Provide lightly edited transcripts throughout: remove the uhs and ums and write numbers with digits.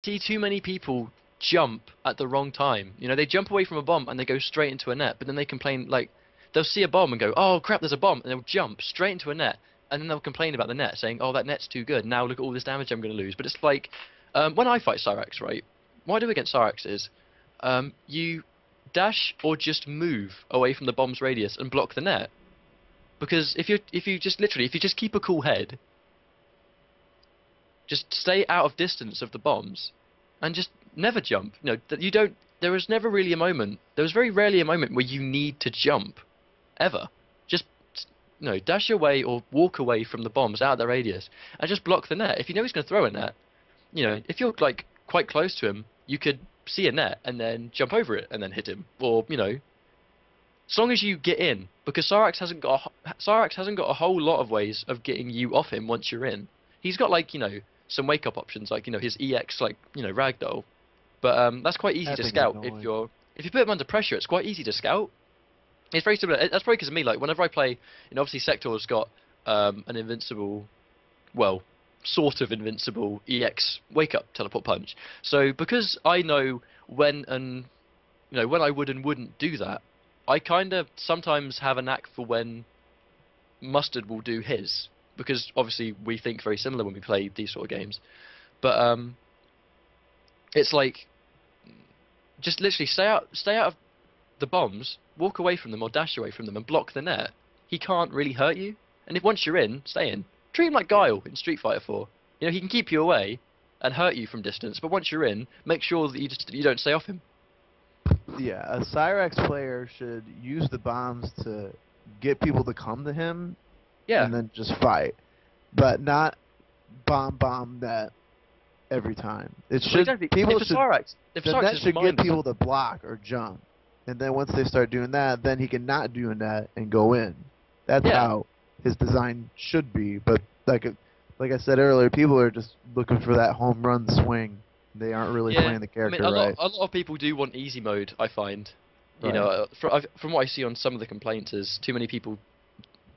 see too many people jump at the wrong time. You know, they jump away from a bomb and they go straight into a net, but then they complain like they'll see a bomb and go, "Oh crap, there's a bomb," and they'll jump straight into a net, and then they'll complain about the net, saying, "Oh, that net's too good. Now look at all this damage I'm going to lose." But it's like when I fight Cyrax, right? What I do against Cyrax is you dash or just move away from the bomb's radius and block the net. Because if you just keep a cool head, just stay out of distance of the bombs, and just never jump. You know that you don't. There was never really a moment. There was very rarely a moment where you need to jump, ever. Just dash away or walk away from the bombs out of their radius, and just block the net. If you know he's going to throw a net, if you're like quite close to him, you could see a net and then jump over it and then hit him, or as long as you get in, because Cyrax hasn't got a whole lot of ways of getting you off him once you're in. He's got like some wake up options like his EX like ragdoll, but that's quite easy That to thing is scout annoying. if you put him under pressure. It's quite easy to scout. It's very similar. That's probably because of me. Like whenever I play, obviously Sector's got an invincible, well, sort of invincible EX wake up teleport punch. So because I know when I would and wouldn't do that, I kind of sometimes have a knack for when Mustard will do his, because obviously we think very similar when we play these sort of games. But it's like just literally stay out of the bombs, walk away from them or dash away from them and block the net. He can't really hurt you, and if once you're in, stay in. Treat him like Guile in Street Fighter 4. He can keep you away and hurt you from distance, but once you're in, make sure that you don't stay off him. Yeah, a Cyrax player should use the bombs to get people to come to him Yeah. and then just fight, but not bomb that every time. It Well, should exactly. people should If the Cyrax net is should get mindless, people to block or jump, and then once they start doing that, then he can not do a net and go in. That's yeah. how his design should be. But like I said earlier, people are just looking for that home run swing. They aren't really Yeah, playing the I mean, character right. a lot of people do want easy mode. I find, Right. from what I see on some of the complaints, is too many people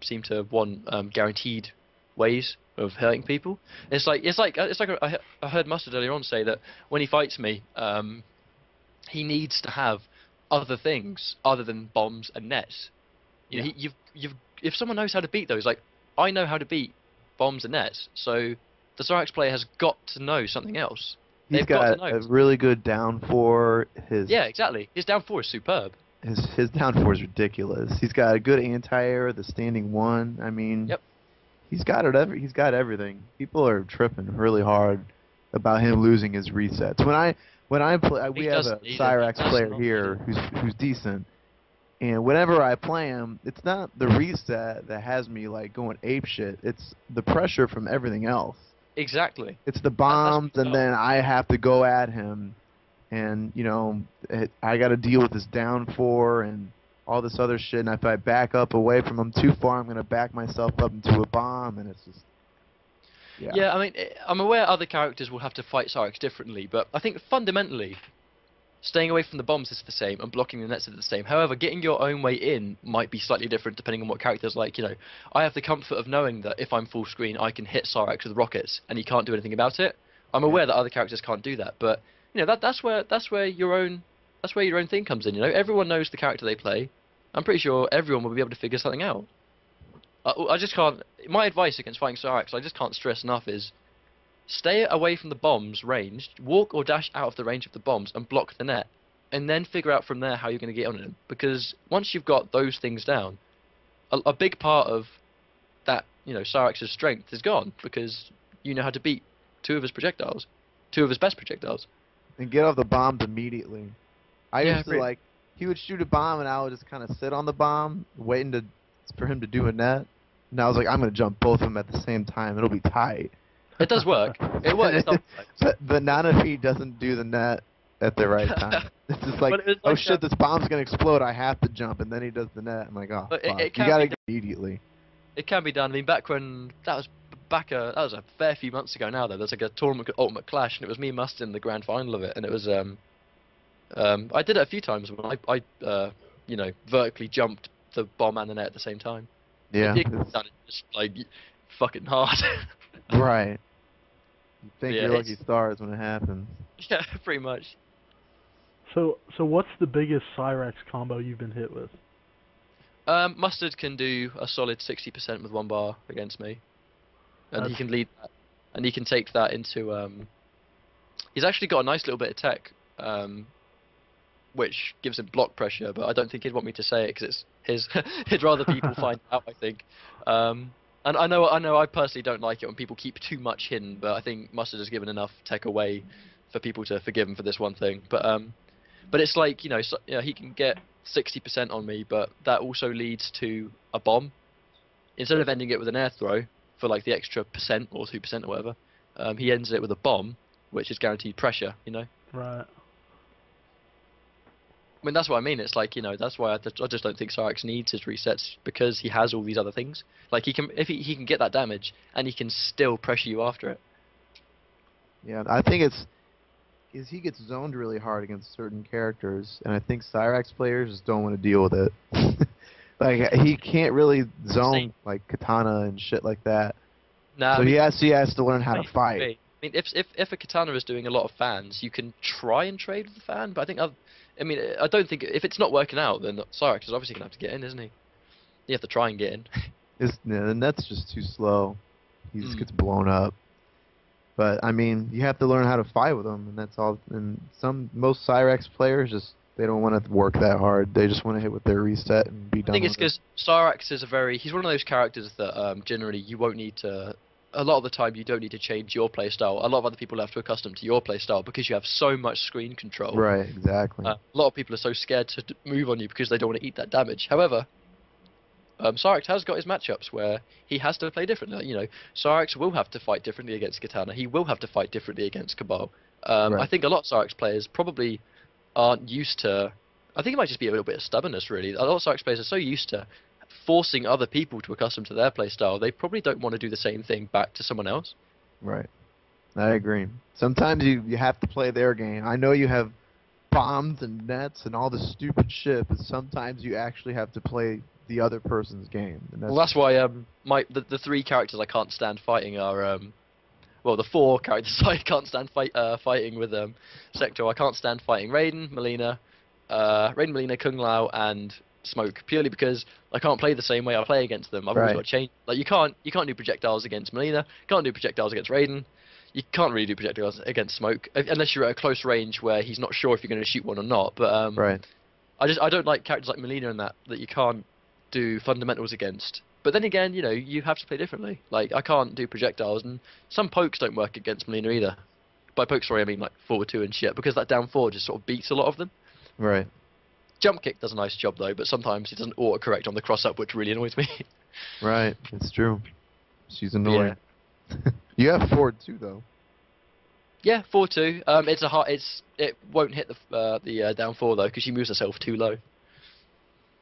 seem to want guaranteed ways of hurting people. I heard Mustard earlier on say that when he fights me, he needs to have other things other than bombs and nets. Yeah. If someone knows how to beat those, like I know how to beat bombs and nets, so the Cyrax player has got to know something else. He's They've got to got know. a really good down four. Yeah, exactly. His down four is superb. His down four is ridiculous. He's got a good anti-air, the standing one. I mean, Yep. he's got everything. People are tripping really hard about him losing his resets. When I play, we He have a doesn't need it. He Cyrax does player not here need who's decent, and whenever I play him, it's not the reset that has me like going ape shit. It's the pressure from everything else. Exactly. It's the That's bombs, what you and got. then I have to go at him, and I got to deal with this down four and all this other shit. And if I back up away from him too far, I'm gonna back myself up into a bomb, and it's just yeah. Yeah, I mean, I'm aware other characters will have to fight Cyrax differently, but I think fundamentally, staying away from the bombs is the same, and blocking the nets is the same. However, getting your own way in might be slightly different depending on what character's like. I have the comfort of knowing that if I'm full screen, I can hit Cyrax with rockets, and he can't do anything about it. I'm Yeah. aware that other characters can't do that, but that's where your own thing comes in. Everyone knows the character they play. I'm pretty sure everyone will be able to figure something out. I just can't. My advice against fighting Cyrax, I just can't stress enough, is stay away from the bombs ranged, walk or dash out of the range of the bombs and block the net, and then figure out from there how you're going to get on him. Because once you've got those things down, a big part of that, Cyrax's strength is gone, because you know how to beat two of his projectiles, two of his best projectiles. And get off the bombs immediately. I Yeah, used to like he would shoot a bomb, and I would just kind of sit on the bomb, waiting for him to do a net. And I was like, I'm gonna jump both of them at the same time. It'll be tight. it does work. It works sometimes. But not if he doesn't do the net at the right time. It's just like, But it was oh like shit, this bomb's gonna explode. I have to jump, and then he does the net. I'm like, oh but fuck. it You can gotta be get immediately. It can be done. I mean, back when that was a fair few months ago now. Though there's like a tournament called Ultimate Clash, and it was me and Mustard in the grand final of it, and it was I did it a few times when I vertically jumped the bomb and the net at the same time. Yeah. It can be done. It's just like fucking hard. Right. You think Yeah, you're lucky stars when it happens. Yeah, pretty much. So what's the biggest Cyrax combo you've been hit with? Mustard can do a solid 60% with one bar against me, and he That's can lead that, and he can take that into. He's actually got a nice little bit of tech, which gives him block pressure, but I don't think he'd want me to say it because it's his. He'd rather people find out, I think. And I know, I personally don't like it when people keep too much hidden, but I think Mustard has given enough tech away for people to forgive him for this one thing. But it's like so, he can get 60% on me, but that also leads to a bomb. Instead of ending it with an air throw for like the extra percent or 2% or whatever, he ends it with a bomb, which is guaranteed pressure. right. I mean, that's what I mean. It's like, that's why I just don't think Cyrax needs his resets because he has all these other things. Like he can, if he can get that damage and he can still pressure you after it. Yeah, I think it's is he gets zoned really hard against certain characters, and I think Cyrax players just don't want to deal with it. Like he can't really zone Same. like Katana and shit like that. Nah, So he has to learn how to fight. I mean, if a katana is doing a lot of fans, you can try and trade with the fan, but I mean, I don't think if it's not working out, then Cyrax is obviously gonna have to get in, isn't he? You have to try and get in. The net's just too slow. He just Mm. gets blown up. But I mean, you have to learn how to fight with him, and that's all. And most Cyrax players just they don't want to work that hard. They just want to hit with their reset and be I done think it's with it. because Cyrax is he's one of those characters that generally you won't need to. A lot of the time, you don't need to change your playstyle. A lot of other people have to accustom to your playstyle because you have so much screen control. Right, exactly. A lot of people are so scared to move on you because they don't want to eat that damage. However, Cyrax has got his matchups where he has to play differently. Cyrax will have to fight differently against Katana. He will have to fight differently against Cabal. I Right. think a lot of Cyrax players probably aren't used to. I think it might just be a little bit of stubbornness, really. A lot of Cyrax players are so used to forcing other people to accustom to their playstyle, they probably don't want to do the same thing back to someone else. Right. I agree. Sometimes you have to play their game. I know you have bombs and nets and all this stupid shit, but sometimes you actually have to play the other person's game, and Well, that's that's why the three characters I can't stand fighting are well, the four characters I can't stand fighting with Sector. I can't stand fighting Raiden, Melina, Kung Lao, and Smoke purely because I can't play the same way I play against them. I've always right. got to change. Like you can't do projectiles against Melina, can't do projectiles against Raiden. You can't really do projectiles against Smoke unless you're at a close range where he's not sure if you're going to shoot one or not. But Right. I don't like characters like Melina and that you can't do fundamentals against. But then again, you have to play differently. Like I can't do projectiles, and some pokes don't work against Melina either. By poke, sorry, I mean like forward two and shit, because that down four just sort of beats a lot of them. Right. Jump kick does a nice job though, but sometimes it doesn't autocorrect on the cross up, which really annoys me. Right. It's true. She's Yeah. annoying. You have Ford too, though. Yeah, 4-2. It won't hit the down four though, because she moves herself too low.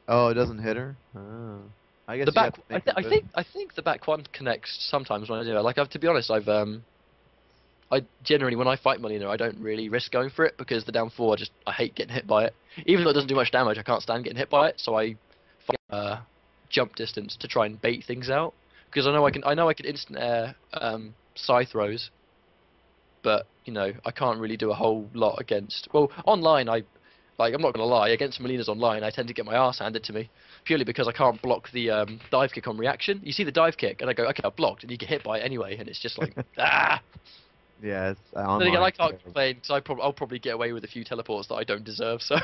Oh, it doesn't hit her. Oh. I guess The you have back, to I, make th it I good. think I think the back one connects sometimes when I do it. Like to be honest, I generally when I fight Molina, I don't really risk going for it because the down four, I hate getting hit by it. Even though it doesn't do much damage, I can't stand getting hit by it. So I fight, jump distance to try and bait things out because I know I can instant air scythe throws, but I can't really do a whole lot against. Well, online I'm not gonna lie, against Molina's online, I tend to get my ass handed to me purely because I can't block the dive kick on reaction. You see the dive kick, and I go, okay, I blocked, and you get hit by it anyway, and it's just like ah. Yeah, it's Then again, online. I can't complain because I'll probably get away with a few teleports that I don't deserve. So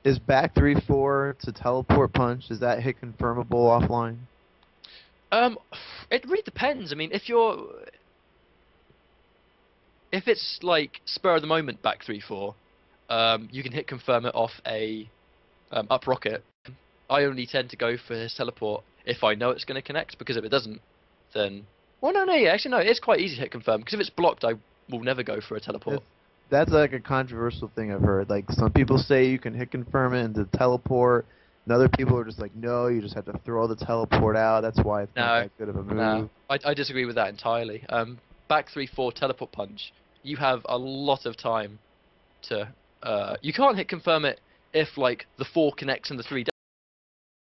Is back 3-4 to teleport punch? Is that hit confirmable offline? um, it really depends. I mean, if it's like spur of the moment back 3-4, you can hit confirm it off a up rocket. I only tend to go for his teleport if I know it's going to connect, because if it doesn't, then well, no, yeah, actually no, it's quite easy to hit confirm because if it's blocked, I will never go for a teleport. That's like a controversial thing I've heard. Like some people say you can hit confirm it into teleport, and other people are just like, no, you just have to throw the teleport out. That's why it's not No, that good of a move. no, I disagree with that entirely. Back 3-4 teleport punch, you have a lot of time to. You can't hit confirm it if like the 4 connects and the 3